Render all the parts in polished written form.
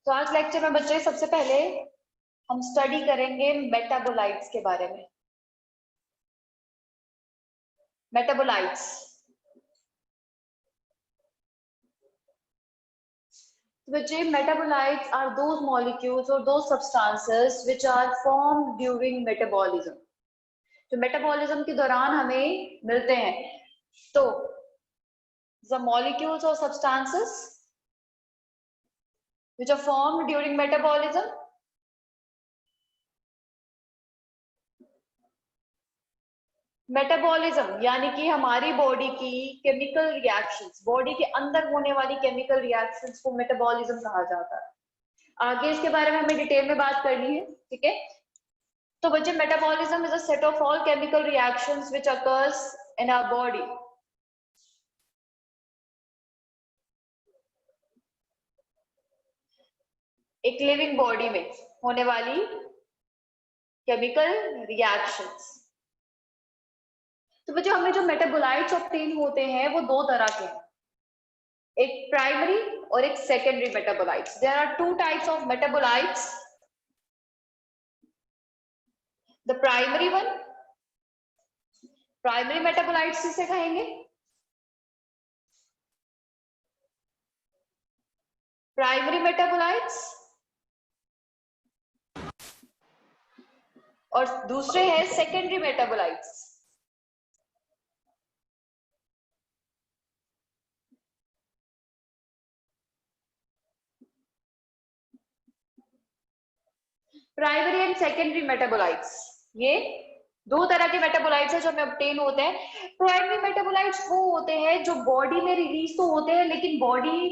तो आज लेक्चर में बच्चे सबसे पहले हम स्टडी करेंगे मेटाबोलाइट्स के बारे में। मेटाबोलाइट्स, बच्चे मेटाबोलाइट्स आर दोज मॉलिक्यूल्स और those substances which are formed during metabolism, जो मेटाबॉलिज्म के दौरान हमें मिलते हैं। तो द मॉलिक्यूल्स और substances which are formed during metabolism, metabolism यानी कि हमारी बॉडी की केमिकल रिएक्शंस, बॉडी के अंदर होने वाली केमिकल रिएक्शंस को मेटाबॉलिज्म कहा जाता है। आगे इसके बारे में हमें डिटेल में बात करनी है, ठीक है। तो बच्चे metabolism is a set of all chemical reactions which occurs in our body. एक लिविंग बॉडी में होने वाली केमिकल रिएक्शंस। तो बच्चों हमें जो मेटाबोलाइट्स ऑब्टेन होते हैं वो दो तरह के हैं, एक प्राइमरी और एक secondary metabolites. There are two types of metabolites, the primary one, primary metabolites किसे कहेंगे? प्राइमरी मेटाबोलाइट्स, और दूसरे हैं secondary metabolites. Primary and secondary metabolites, ये दो तरह के मेटाबोलाइट्स हैं जो हमें ऑब्टेन होते हैं। प्राइमरी मेटाबोलाइट्स वो होते हैं जो बॉडी में रिलीज तो होते हैं लेकिन बॉडी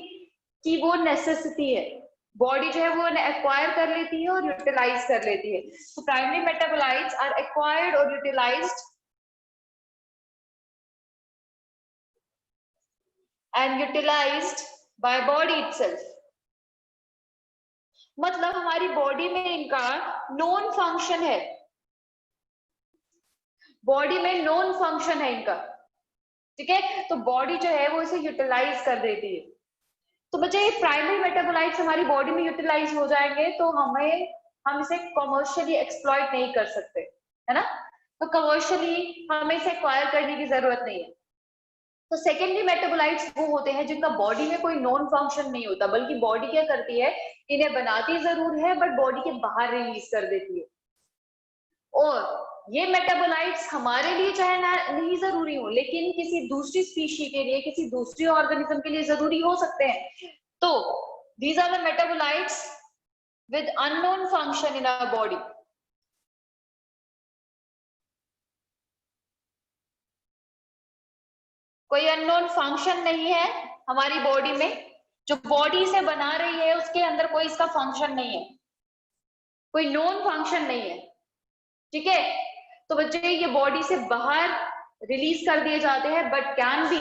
की वो नेसेसिटी है, बॉडी जो है वो एक्वायर कर लेती है और यूटिलाइज कर लेती है। तो प्राइमरी मेटाबोलाइट्स आर एक्वायर्ड और utilized and utilized by body itself. मतलब हमारी बॉडी में इनका नॉन फंक्शन है, बॉडी में नॉन फंक्शन है इनका, ठीक है। तो बॉडी जो है वो इसे यूटिलाइज कर देती है। तो बच्चे ये प्राइमरी मेटाबोलाइट्स हमारी बॉडी में यूटिलाइज हो जाएंगे तो हम इसे कमर्शियली एक्सप्लॉइट नहीं कर सकते, है ना। तो कमर्शियली हमें इसे एक्वायर करने की जरूरत नहीं है। तो सेकेंडरी मेटाबोलाइट्स वो होते हैं जिनका बॉडी में कोई नॉन फंक्शन नहीं होता, बल्कि बॉडी क्या करती है, इन्हें बनाती जरूर है बट बॉडी के बाहर रिलीज कर देती है। और ये मेटाबोलाइट्स हमारे लिए चाहे नहीं जरूरी हो लेकिन किसी दूसरी स्पीशी के लिए, किसी दूसरी ऑर्गेनिज्म के लिए जरूरी हो सकते हैं। तो these are the metabolites with unknown function in our body. कोई अननोन फंक्शन नहीं है हमारी बॉडी में, जो बॉडी से बना रही है उसके अंदर कोई इसका फंक्शन नहीं है, कोई नॉन फंक्शन नहीं है, ठीक है। तो बच्चे ये बॉडी से बाहर रिलीज कर दिए जाते हैं but can be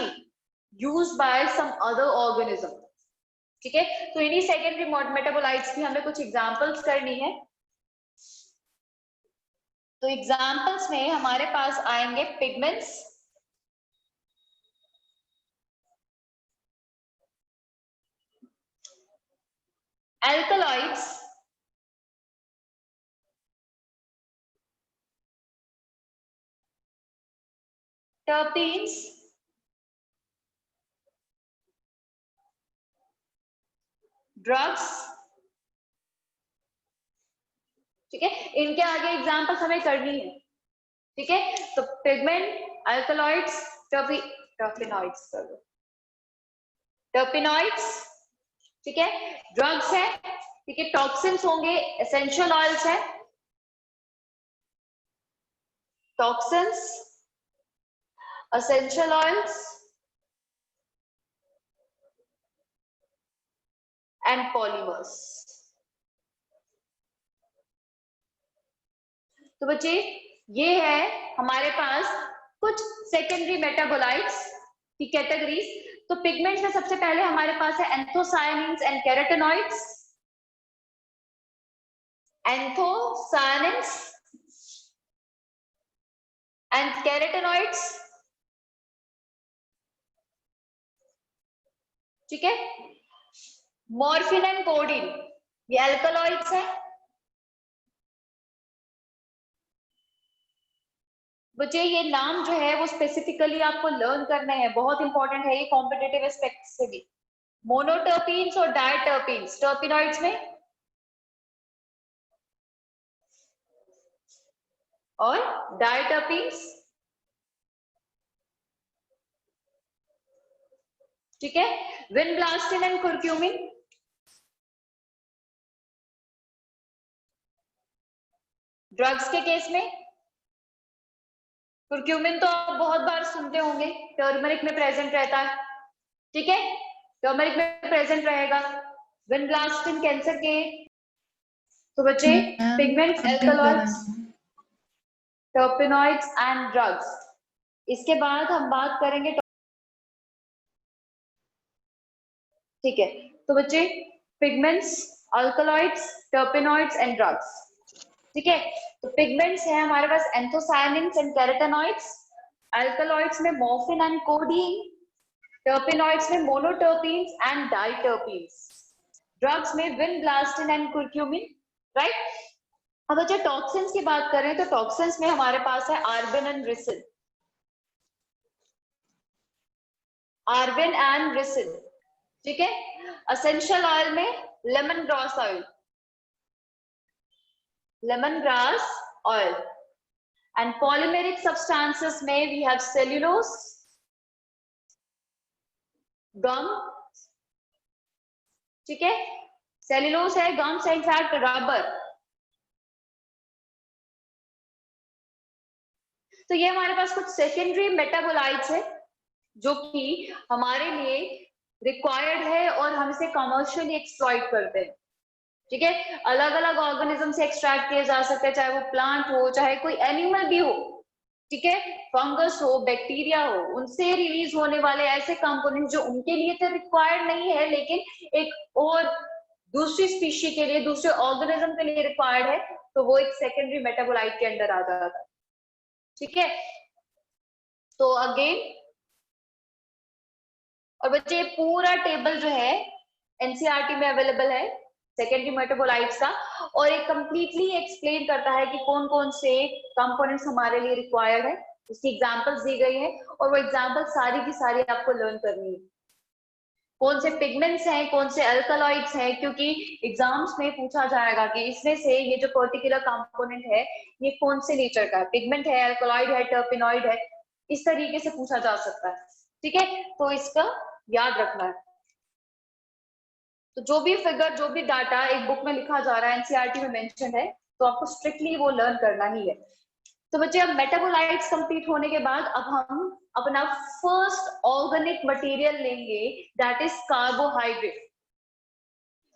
used by some other organism, ठीक है। तो इन्हीं सेकेंडरी मेटाबोलाइट्स की हमें कुछ एग्जांपल्स करनी है। तो एग्जांपल्स में हमारे पास आएंगे पिगमेंट्स, alkaloids, terpenes, ड्रग्स, ठीक है। इनके आगे एग्जांपल्स हमें करनी है, ठीक है। तो पिगमेंट, अल्कलॉइड्स, टर्पेनॉइड्स कर दो, टर्पेनॉइड्स, ठीक है। ड्रग्स है, ठीक है। टॉक्सिन्स होंगे, एसेंशियल ऑयल्स है, toxins, essential oils and polymers. तो बच्चे ये है हमारे पास कुछ सेकेंडरी मेटाबोलाइट्स की कैटेगरीज। तो पिगमेंट्स में सबसे पहले हमारे पास है एंथोसायनिन्स एंड कैरोटेनॉइड्स, एंथोसायनिन्स एंड कैरोटेनॉइड्स, ठीक है। मॉर्फिन एंड कोडीन, ये अल्कलॉइड्स है। बच्चे ये नाम जो है वो स्पेसिफिकली आपको लर्न करने हैं, बहुत इंपॉर्टेंट है ये कॉम्पिटेटिव एस्पेक्ट से भी। मोनोटर्पीन्स और डायटर्पीन्स टर्पिनॉइड्स में, और डायटर्पीन्स, ठीक है। विनब्लास्टिन एंड कुर्क्यूमिन, ड्रग्स के केस में कुर्क्यूमिन तो आप बहुत बार सुनते होंगे, टर्मरिक में प्रेजेंट रहता है, ठीक है, टर्मरिक में प्रेजेंट रहेगा। विनब्लास्टिन कैंसर के, तो बच्चे पिगमेंट्स, एल्कलॉइड्स, टर्पेनॉइड्स एंड ड्रग्स। इसके बाद हम बात करेंगे, ठीक है। तो बच्चे पिगमेंट्स, अल्कलॉइड्स, टर्पेनॉइड्स एंड ड्रग्स, ठीक है। तो पिगमेंट्स है हमारे पास एंथोसायनिन्स एंड कैरोटेनॉइड्स, अल्कलॉइड्स में मॉर्फिन एंड कोडीन, टर्पेनॉइड्स में मोनोटर्पीन्स एंड डाइटर्पीन्स, ड्रग्स में विनब्लास्टिन एंड कुर्क्यूमिन, राइट। अब बच्चे टॉक्सिन्स की बात करें तो टॉक्सिन्स में हमारे पास है आर्बिन एंड रिसिन, आर्बिन एंड रिसिन, ठीक है। एसेंशियल ऑयल में lemon grass oil, lemon grass oil, and polymeric substances में वी हैव सेल्यूलोज, गम, ठीक है, सेल्यूलोज है, गम्स है, इनफैक्ट रबर। तो ये हमारे पास कुछ सेकेंडरी मेटाबोलाइट्स है जो कि हमारे लिए रिक्वायर्ड है और हम इसे कमर्शियली एक्सप्लॉइट करते हैं, ठीक है। अलग अलग ऑर्गेनिज्म से एक्सट्रैक्ट किए जा सकते हैं, चाहे वो प्लांट हो, चाहे कोई एनिमल भी हो, ठीक है, फंगस हो, बैक्टीरिया हो, उनसे रिलीज होने वाले ऐसे कंपोनेंट जो उनके लिए तो रिक्वायर्ड नहीं है लेकिन एक और दूसरी स्पीशी के लिए, दूसरे ऑर्गेनिज्म के लिए रिक्वायर्ड है, तो वो एक सेकेंडरी मेटाबोलाइट के अंडर आ जाता है, ठीक है। तो अगेन, और बच्चे पूरा टेबल जो है एनसीईआरटी में अवेलेबल है सेकेंडरी मेटाबोलाइट्स का, और एक कंप्लीटली एक्सप्लेन करता है कि कौन कौन से कंपोनेंट्स हमारे लिए रिक्वायर्ड है, उसकी एग्जांपल्स दी गई है, और वो एग्जांपल सारी की सारी आपको लर्न करनी है। कौन से पिगमेंट्स हैं, कौन से अल्कलॉइड्स हैं, क्योंकि एग्जाम्स में पूछा जाएगा कि इसमें से ये जो पर्टिकुलर कंपोनेंट है ये कौन से नेचर का है, पिगमेंट है, अल्कलॉइड है, टर्पेनॉइड है, इस तरीके से पूछा जा सकता है, ठीक है। तो इसका याद रखना है। तो जो भी फिगर, जो भी डाटा एक बुक में लिखा जा रहा है, एनसीईआरटी में मेंशन है, तो आपको स्ट्रिक्टली वो लर्न करना ही है। तो बच्चे अब मेटाबोलाइट्स कंप्लीट होने के बाद अब हम अपना फर्स्ट ऑर्गेनिक मटेरियल लेंगे, दैट इज कार्बोहाइड्रेट।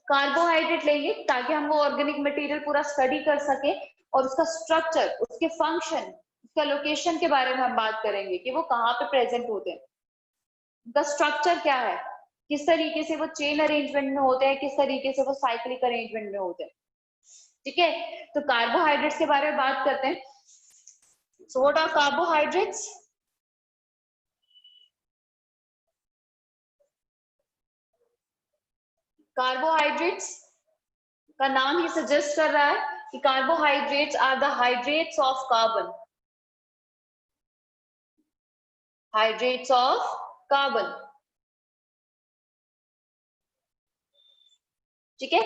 कार्बोहाइड्रेट लेंगे ताकि हम वो ऑर्गेनिक मटेरियल पूरा स्टडी कर सके और उसका स्ट्रक्चर, उसके फंक्शन, उसका लोकेशन के बारे में हम बात करेंगे कि वो कहाँ पे प्रेजेंट होते हैं, उनका स्ट्रक्चर क्या है, किस तरीके से वो चेन अरेंजमेंट में होते हैं, किस तरीके से वो साइक्लिक अरेंजमेंट में होते हैं, ठीक है। तो कार्बोहाइड्रेट्स के बारे में बात करते हैं। So what are carbohydrates? Carbohydrates का नाम ही सजेस्ट कर रहा है कि carbohydrates are the hydrates of carbon, hydrates of carbon, ठीक है,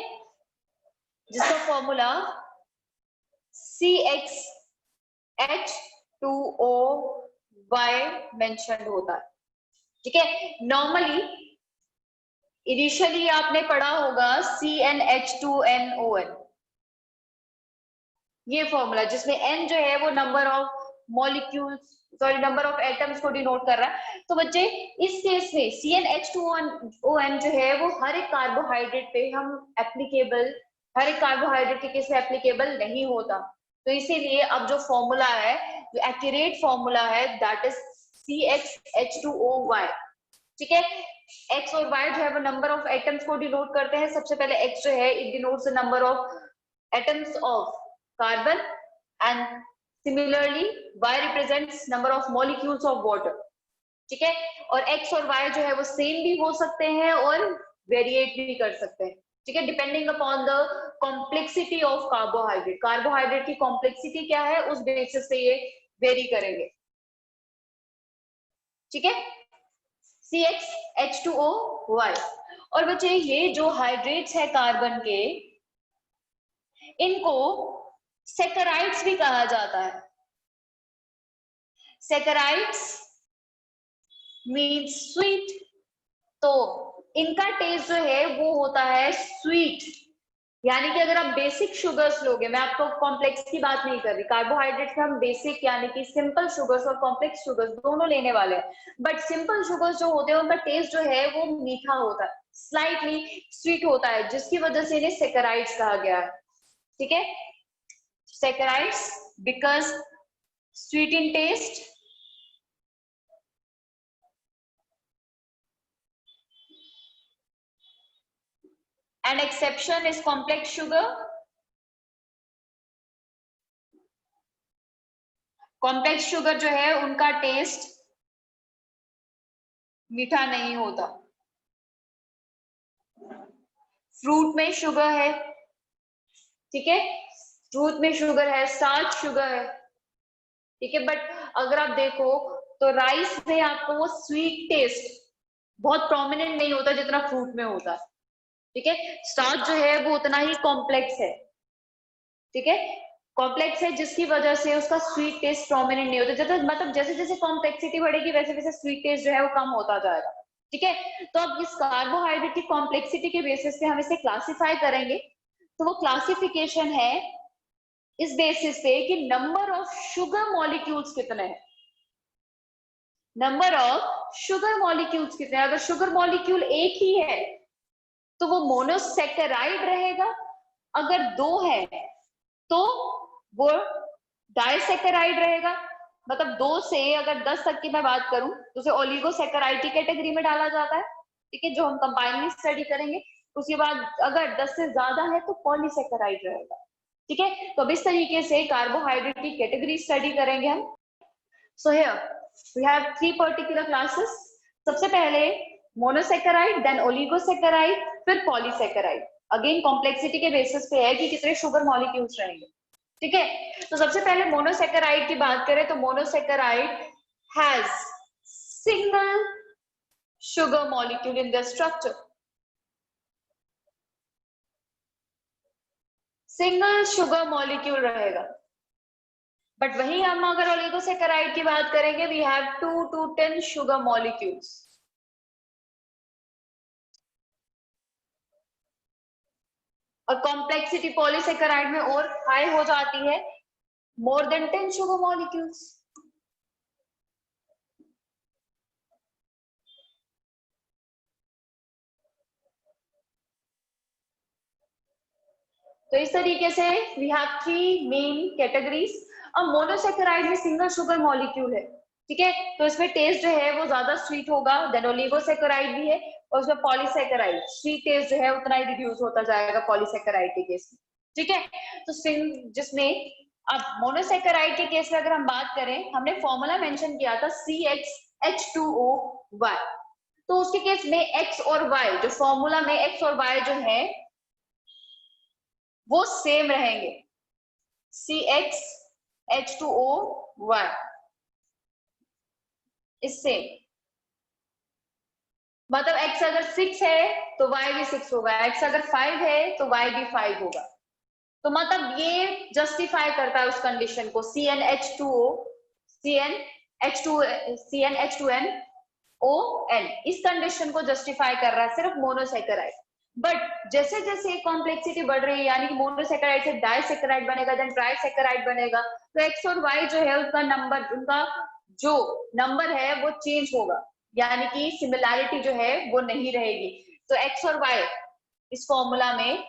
जिसका फॉर्मूला CxH2OY मेंशन होता है, ठीक है। नॉर्मली इनिशियली आपने पढ़ा होगा CnH2nOn, ये फॉर्मूला जिसमें N जो है वो number of molecules, sorry number of atoms को डिनोट कर रहा है। तो बच्चे इस केस में CnH2ON जो है वो हर एक कार्बोहाइड्रेट पे हम एप्लीकेबल, हर एक कार्बोहाइड्रेट के केस में एप्लीकेबल नहीं होता, तो इसीलिए अब जो फॉर्मूला है, जो एक्यूरेट फॉर्मूला है, दैट इज CxH2OY, ठीक है। X और Y जो है वो नंबर ऑफ एटम्स को डिनोट करते हैं। सबसे पहले X जो है it denotes the number of atoms of carbon, and similarly Y represents number of molecules of water, ठीक है। और X और Y जो है वो सेम भी हो सकते हैं और वेरिएट भी कर सकते हैं, ठीक है, depending upon the complexity of carbohydrate, carbohydrate की कॉम्प्लेक्सिटी क्या है उस बेसिस से ये वेरी करेंगे। ठीक है, CxH2OY। और बच्चे ये जो हाइड्रेट्स है कार्बन के, इनको सैकराइड्स भी कहा जाता है। सैकराइड्स मीन्स स्वीट, तो इनका टेस्ट जो है वो होता है स्वीट। यानी कि अगर आप बेसिक शुगर्स लोगे, मैं आपको कॉम्प्लेक्स की बात नहीं कर रही, कार्बोहाइड्रेट के हम बेसिक यानी कि सिंपल शुगर्स और कॉम्प्लेक्स शुगर्स दोनों लेने वाले हैं, बट सिंपल शुगर्स जो होते हैं उनका टेस्ट जो है वो मीठा होता है, स्लाइटली स्वीट होता है, जिसकी वजह से इन्हें सैकराइड्स कहा गया है। ठीक है, saccharides because sweet in taste and exception is complex sugar। Complex sugar जो है उनका टेस्ट मीठा नहीं होता। फ्रूट में शुगर है, ठीक है, फ्रूट में शुगर है, स्टार्च शुगर है, ठीक है, बट अगर आप देखो तो राइस में आपको वो स्वीट टेस्ट बहुत प्रोमिनेंट नहीं होता जितना फ्रूट में होता है। ठीक है, स्टार्च जो है वो उतना ही कॉम्प्लेक्स है। ठीक है, कॉम्प्लेक्स है जिसकी वजह से उसका स्वीट टेस्ट प्रोमिनेंट नहीं होता, जैसे मतलब जैसे जैसे कॉम्प्लेक्सिटी बढ़ेगी वैसे वैसे स्वीट टेस्ट जो है वो कम होता जाएगा। ठीक है, तो अब इस कार्बोहाइड्रेट की कॉम्प्लेक्सिटी के बेसिस पे हम इसे क्लासिफाई करेंगे, तो वो क्लासिफिकेशन है इस बेसिस पे कि नंबर ऑफ शुगर मॉलिक्यूल्स कितने हैं, नंबर ऑफ शुगर मॉलिक्यूल्स कितने हैं। अगर शुगर मॉलिक्यूल एक ही है तो वो मोनोसेकेराइड रहेगा, अगर दो है तो वो डाइसेकेराइड रहेगा। मतलब 2 से अगर 10 तक की मैं बात करूं तो उसे ओलिगोसेकेराइड की कैटेगरी में डाला जाता है। ठीक है, जो हम कंपाइलिंग स्टडी करेंगे। उसके बाद अगर 10 से ज्यादा है तो पॉलीसेकेराइड रहेगा। ठीक है, तो अब इस तरीके से कार्बोहाइड्रेट की कैटेगरी स्टडी करेंगे हम। So here we have 3 particular classes. सबसे पहले मोनोसेकेराइड, देन ओलिगोसेकेराइड, फिर पॉलीसेकेराइड। अगेन कॉम्प्लेक्सिटी के बेसिस पे है कि कितने शुगर मॉलिक्यूल्स रहेंगे। ठीक है, तो सबसे पहले मोनोसेकेराइड की बात करें तो monosaccharide has single sugar molecule in the structure, single sugar molecule रहेगा। बट वही हम अगर ओलिगोसेकेराइड की बात करेंगे we have 2 to 10 sugar molecules. और कॉम्प्लेक्सिटी पॉलीसेकेराइड में और हाई हो जाती है, मोर देन 10 शुगर मॉलिक्यूल्स। तो इस तरीके से वी हैव 3 मेन कैटेगरीज। अब मोनोसेकेराइड में सिंगल शुगर मॉलिक्यूल है, ठीक है, तो इसमें टेस्ट जो है वो ज्यादा स्वीट होगा। देन ओलिगोसेकेराइड भी है और उसमें पॉलीसेकेराइड, स्वीट टेस्ट जो है उतना ही रिड्यूस होता जाएगा पॉलीसेकेराइड के केस में। ठीक है, तो जिसमें अब मोनोसेकेराइड के केस में अगर हम बात करें, हमने फॉर्मूला मेंशन किया था CxH2OY। तो उसके केस में X और Y, जो फॉर्मूला में X और Y जो है वो सेम रहेंगे, CxH2OY इससे मतलब x अगर 6 है तो y भी 6 होगा, x अगर 5 है तो y भी 5 होगा। तो मतलब ये जस्टिफाई करता है उस कंडीशन को, CnH2ON इस कंडीशन को जस्टिफाई कर रहा है सिर्फ मोनोसेकेराइड। बट जैसे जैसे कॉम्प्लेक्सिटी बढ़ रही है, यानी कि मोनोसेकेराइड से डाइसेकेराइड बनेगा, देन ट्राइसेकेराइड बनेगा, तो x और y जो है उनका जो नंबर है वो चेंज होगा, यानी कि सिमिलैरिटी जो है वो नहीं रहेगी। तो x और y इस फॉर्मूला में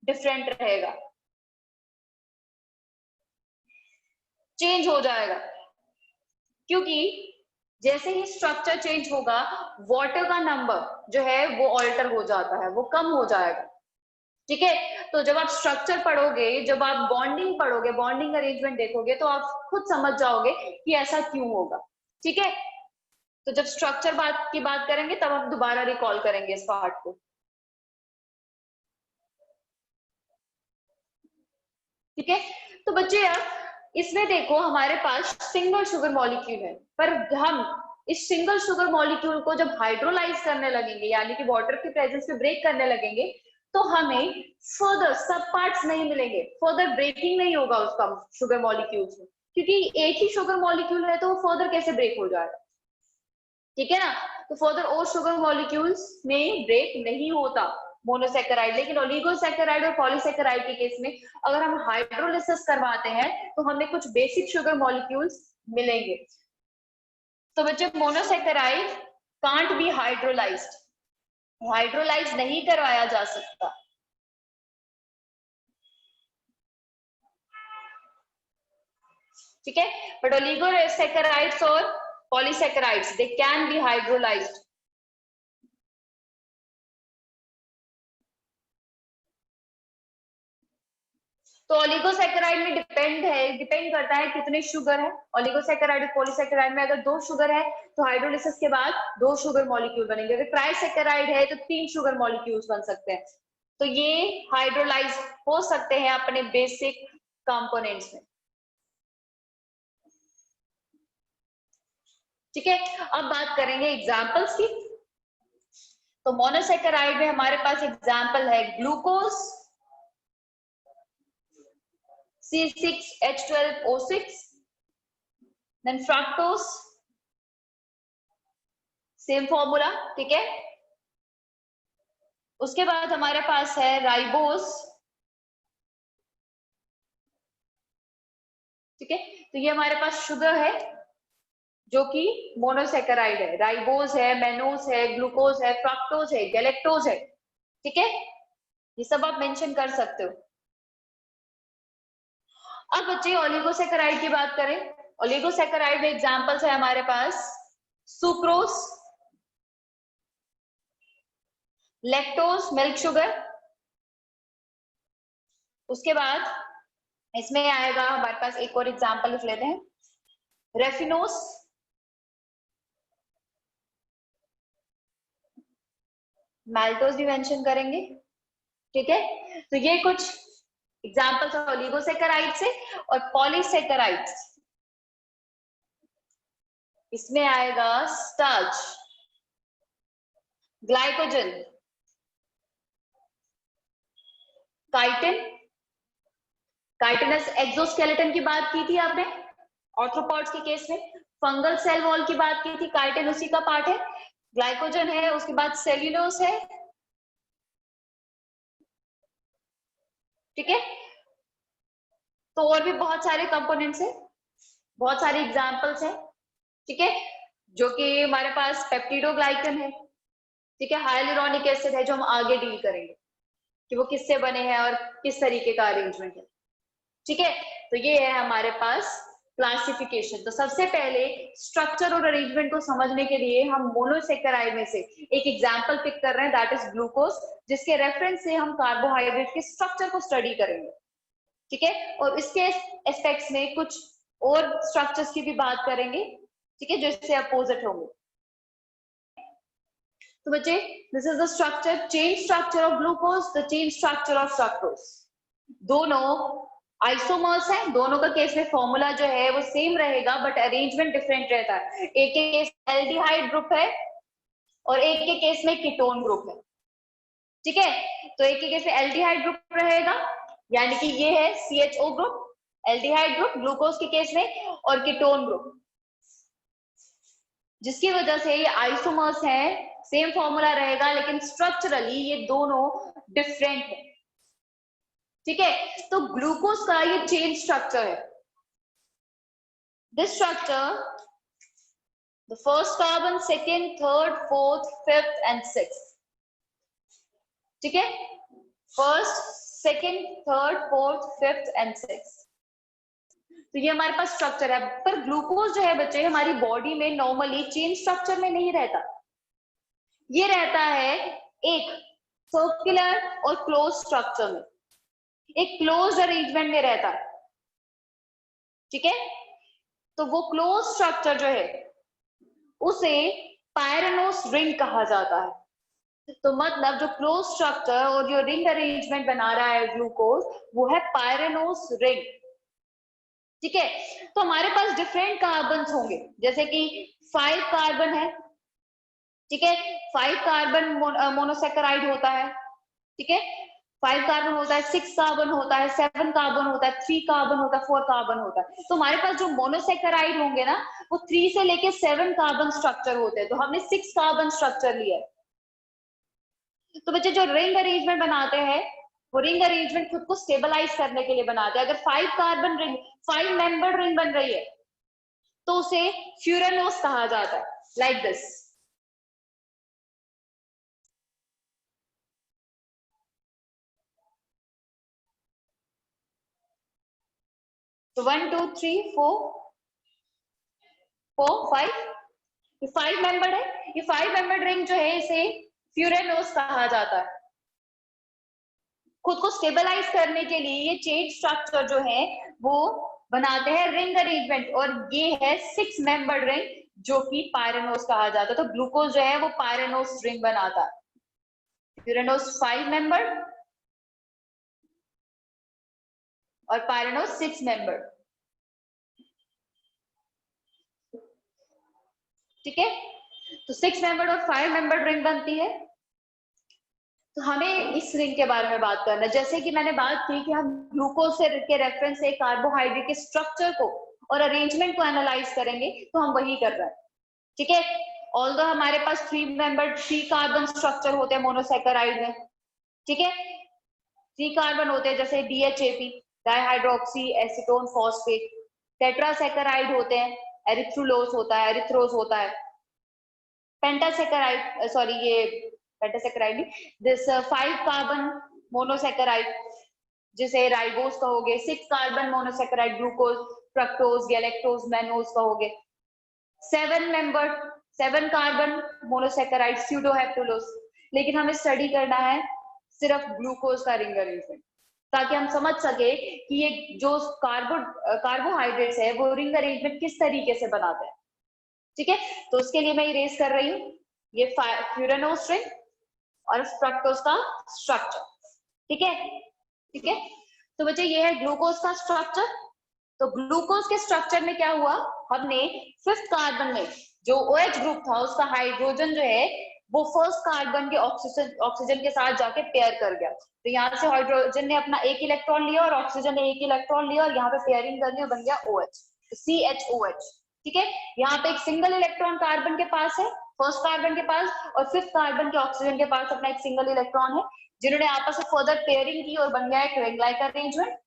डिफरेंट रहेगा, चेंज हो जाएगा, क्योंकि जैसे ही स्ट्रक्चर चेंज होगा वाटर का नंबर जो है वो ऑल्टर हो जाता है, वो कम हो जाएगा। ठीक है, तो जब आप स्ट्रक्चर पढ़ोगे, जब आप बॉन्डिंग पढ़ोगे, बॉन्डिंग अरेंजमेंट देखोगे तो आप खुद समझ जाओगे कि ऐसा क्यों होगा। ठीक है, तो जब स्ट्रक्चर की बात करेंगे तब हम दोबारा रिकॉल करेंगे इस पार्ट को। ठीक है। तो बच्चे अब इसमें देखो हमारे पास सिंगल शुगर मॉलिक्यूल है, पर हम इस सिंगल शुगर मॉलिक्यूल को जब हाइड्रोलाइज करने लगेंगे यानी कि वाटर के प्रेजेंस में ब्रेक करने लगेंगे तो हमें फर्दर सब पार्ट्स नहीं मिलेंगे, फर्दर ब्रेकिंग नहीं होगा उसका शुगर मॉलिक्यूल्स में, क्योंकि एक ही शुगर मॉलिक्यूल है तो वो फर्दर कैसे ब्रेक हो जाएगा, ठीक है ना। तो फर्दर और शुगर मॉलिक्यूल्स में ब्रेक नहीं होता मोनोसेकेराइड, लेकिन ओलिगोसेकेराइड और पॉलीसेकेराइड के केस में अगर हम हाइड्रोलिसिस करवाते हैं तो हमें कुछ बेसिक शुगर मॉलिक्यूल्स मिलेंगे। तो बच्चे monosaccharide can't be hydrolysed, hydrolyse नहीं करवाया जा सकता। ठीक है, बट ओलिगोसेकेराइड्स और polysaccharides they can be hydrolysed. तो ओलिगोसेकेराइड में डिपेंड करता है कितने शुगर है। ओलिगोसेकेराइड और पॉलीसेकेराइड में अगर 2 शुगर है तो हाइड्रोलिसिस के बाद 2 शुगर मॉलिक्यूल बनेंगे, अगर ट्राइसेकेराइड है तो 3 शुगर मॉलिक्यूल्स बन सकते हैं। तो ये हाइड्रोलाइज हो सकते हैं अपने बेसिक कंपोनेंट्स में। ठीक है, अब बात करेंगे एग्जांपल्स की। तो मोनोसेकेराइड में हमारे पास एग्जांपल है glucose C6H12O6, then fructose same formula, ठीक है। उसके बाद हमारे पास है राइबोज, ठीक है। तो ये हमारे पास शुगर है जो कि मोनोसेकेराइड है, राइबोज है, मेनोज है, ग्लूकोज है, फ्रक्टोज है, गैलेक्टोज है, ठीक है। ये सब आप मेंशन कर सकते हो। अब बच्चे ओलिगोसेकेराइड की बात करें, ओलिगोसेकेराइड में एग्जांपल्स है हमारे पास सुक्रोज, लैक्टोज मिल्क शुगर, उसके बाद इसमें आएगा हमारे पास एक और एग्जांपल लिख लेते हैं, रेफिनोस, मैल्टोज भी मेंशन करेंगे, ठीक है। तो ये कुछ एग्जांपल्स है ओलिगोसेकेराइड से। और पॉलीसेकेराइड इसमें आएगा starch, glycogen, chitin, chitinous exoskeleton की बात की थी आपने आर्थ्रोपॉड्स के केस में, फंगल सेल वॉल की बात की थी, काइटिन उसी का पार्ट है, ग्लाइकोजन है, उसके बाद सेल्यूलोज है, ठीक है। तो और भी बहुत सारे कंपोनेंट्स है, बहुत सारे एग्जांपल्स है, ठीक है, जो कि हमारे पास पेप्टिडोग्लाइकन है, ठीक है, हाइलुरोनिक एसिड है जो हम आगे डील करेंगे कि वो किससे बने हैं और किस तरीके का अरेंजमेंट है, ठीक है। तो ये है हमारे पास क्लासिफिकेशन। तो सबसे पहले स्ट्रक्चर और अरेंजमेंट को समझने के लिए हम मोनोसेकेराइड में से एक एग्जांपल पिक कर रहे हैं, दैट इज ग्लूकोज, जिसके रेफरेंस से हम कार्बोहाइड्रेट के स्ट्रक्चर को स्टडी करेंगे, ठीक है। और इसके एस्पेक्ट्स में कुछ और स्ट्रक्चर्स की भी बात करेंगे, ठीक है, जो इससे अपोजिट होंगे। तो बच्चे this is the structure, chain structure of glucose, the chain structure of fructose. दोनों आइसोमर्स हैं, दोनों का केस में फॉर्मूला जो है वो सेम रहेगा बट अरेंजमेंट डिफरेंट रहता है। एक के केस एल्डिहाइड ग्रुप है और एक के केस में कीटोन ग्रुप है, ठीक है। तो एक के केस में एल्डिहाइड ग्रुप रहेगा यानी कि ये है CHO group, aldehyde group glucose के केस में, और कीटोन ग्रुप, जिसकी वजह से ये आइसोमर्स हैं, सेम फॉर्मूला रहेगा लेकिन स्ट्रक्चरली ये दोनों डिफरेंट है, ठीक है। तो ग्लूकोज का ये चेन स्ट्रक्चर है, this structure the first carbon, second, third, fourth, fifth and sixth, ठीक है, first, second, third, fourth, fifth and sixth. तो ये हमारे पास स्ट्रक्चर है। पर ग्लूकोज जो है बच्चे हमारी बॉडी में नॉर्मली चेन स्ट्रक्चर में नहीं रहता, ये रहता है एक सर्कुलर और क्लोज स्ट्रक्चर में, एक क्लोज अरेंजमेंट में रहता है, ठीक है। तो वो क्लोज स्ट्रक्चर जो है उसे पायरेनोस रिंग कहा जाता है, तो मतलब जो क्लोज स्ट्रक्चर और जो रिंग अरेंजमेंट बना रहा है ग्लूकोज, वो है पायरेनोस रिंग। ठीक है, तो हमारे पास डिफरेंट कार्बन होंगे, जैसे कि 5 कार्बन है, ठीक है, 5 कार्बन मोनोसेकेराइड होता है, ठीक है, 5 कार्बन होता है, 6 कार्बन होता है, 7 कार्बन होता है, 3 कार्बन होता है, 4 कार्बन होता है। तो हमारे पास जो मोनोसेकेराइड होंगे ना, वो 3 से लेके 7 कार्बन स्ट्रक्चर होते हैं, तो हमने 6 कार्बन स्ट्रक्चर लिया है। तो बच्चे जो रिंग अरेंजमेंट बनाते हैं, वो रिंग अरेंजमेंट खुद को स्टेबलाइज करने के लिए बनाते हैं। अगर 5 कार्बन रिंग, 5 मेंबर रिंग बन रही है, तो उसे फ्यूरेनोस कहा जाता है, लाइक दिस। तो 1 2 3 4 5, ये 5 मेंबर है, ये 5 मेंबर रिंग जो है, इसे फ्यूरेनोस कहा जाता है। खुद को स्टेबलाइज करने के लिए ये चेन स्ट्रक्चर जो है वो बनाते हैं रिंग अरेंजमेंट, और ये है 6 मेंबर्ड रिंग जो कि पायरेनोस कहा जाता है। तो ग्लूकोज जो है वो पायरेनोस रिंग बनाता है। फ्यूरेनोस 5 मेंबर्ड और पायरेनोस 6 मेंबर्ड। ठीक है, तो 6 मेंबर्ड और 5 मेंबर्ड रिंग बनती है। तो हमें इस रिंग के बारे में बात करना है। जैसे कि मैंने बात की कि हम ग्लूकोज से के रेफरेंस से कार्बोहाइड्रेट के स्ट्रक्चर को और अरेंजमेंट को एनालाइज करेंगे, तो हम वही कर रहे हैं। ठीक है, ऑल्दो हमारे पास 3 कार्बन स्ट्रक्चर होते हैं मोनोसेकेराइड में, ठीक है, 3 कार्बन होते हैं, जैसे DHAP, डाइहाइड्रोक्सी एसीटोन फॉस्फेट। टेट्रासेकेराइड होते हैं, एरिथ्रोलोज होता है, एरिथ्रोज होता है। पेंटासेकेराइड, सॉरी ये पेंटासेकेराइड नहीं, दिस 5 कार्बन मोनोसेकेराइड जिसे राइबोस कहोगे, 6 carbon monosaccharide glucose, fructose, galactose, mannose कहोगे। 7 मेंबर, 7 कार्बन मोनोसेकेराइड स्यूडोहेप्टुलोज। लेकिन हमें स्टडी करना है सिर्फ ग्लूकोज का रिंग अरेंजमेंट, ताकि हम समझ सके कि ये जो कार्बोहाइड्रेट्स है वो रिंग अरेंजमेंट किस तरीके से बनाते हैं। ठीक है, तो उसके लिए मैं इरेज कर रही हूँ ये फ्यूरेनोस रिंग और फ्रक्टोज का स्ट्रक्चर। ठीक है, ठीक है, तो बच्चे ये है ग्लूकोज का स्ट्रक्चर। तो ग्लूकोज के स्ट्रक्चर में क्या हुआ, हमने 5th कार्बन में जो OH ग्रुप था उसका हाइड्रोजन जो है वो 1st कार्बन के ऑक्सीजन के साथ जाके पेयर कर गया। तो यहाँ से हाइड्रोजन ने अपना एक इलेक्ट्रॉन लिया और ऑक्सीजन ने एक इलेक्ट्रॉन लिया, और यहाँ पे पेयरिंग करनी और बन गया OH, तो CHOH। ठीक है, यहाँ पे एक सिंगल इलेक्ट्रॉन कार्बन के पास है, 1st कार्बन के पास, और 5th कार्बन के ऑक्सीजन के पास अपना एक सिंगल इलेक्ट्रॉन है, जिन्होंने आपस में फर्दर पेयरिंग की और बन गया एक रिंग लाइक अरेंजमेंट।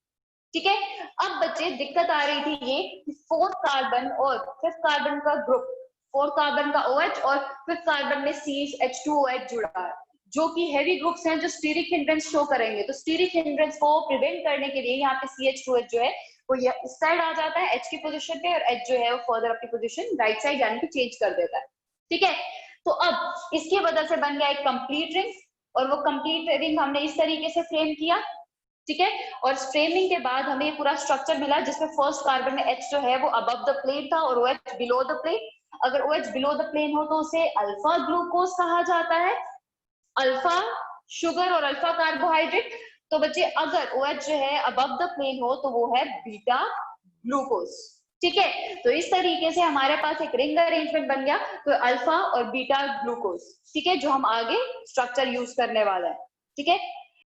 ठीक है, अब बच्चे दिक्कत आ रही थी ये कि 4th कार्बन और 5th कार्बन का ग्रुप, 4th कार्बन का OH और 5th कार्बन में CH2OH जुड़ा है, जो कि हेवी ग्रुप्स हैं जो स्टीरिक हिंड्रेंस शो करेंगे। तो स्टीरिक हिंड्रेंस को प्रिवेंट करने के लिए यहाँ पे CH2H जो है वो इस साइड आ जाता है H की पोजीशन पे, और H जो है वो फर्दर अपनी पोजीशन राइट साइड यानी कि चेंज कर देता है। ठीक है, तो अब इसकी वजह से बन गया एक कंप्लीट रिंग, और वो कंप्लीट रिंग हमने इस तरीके से फ्रेम किया। ठीक है, और फ्रेमिंग के बाद हमें पूरा स्ट्रक्चर मिला जिसमें 1st कार्बन में H जो है वो अबव द प्लेन था और OH बिलो द प्लेन। अगर OH बिलो द प्लेन हो तो उसे अल्फा ग्लूकोज कहा जाता है, अल्फा शुगर और अल्फा कार्बोहाइड्रेट। तो बच्चे अगर OH जो है अबव द प्लेन हो तो वो है बीटा ग्लूकोज। ठीक है, तो इस तरीके से हमारे पास एक रिंग अरेंजमेंट बन गया, तो अल्फा और बीटा ग्लूकोज। ठीक है, जो हम आगे स्ट्रक्चर यूज करने वाला है। ठीक है,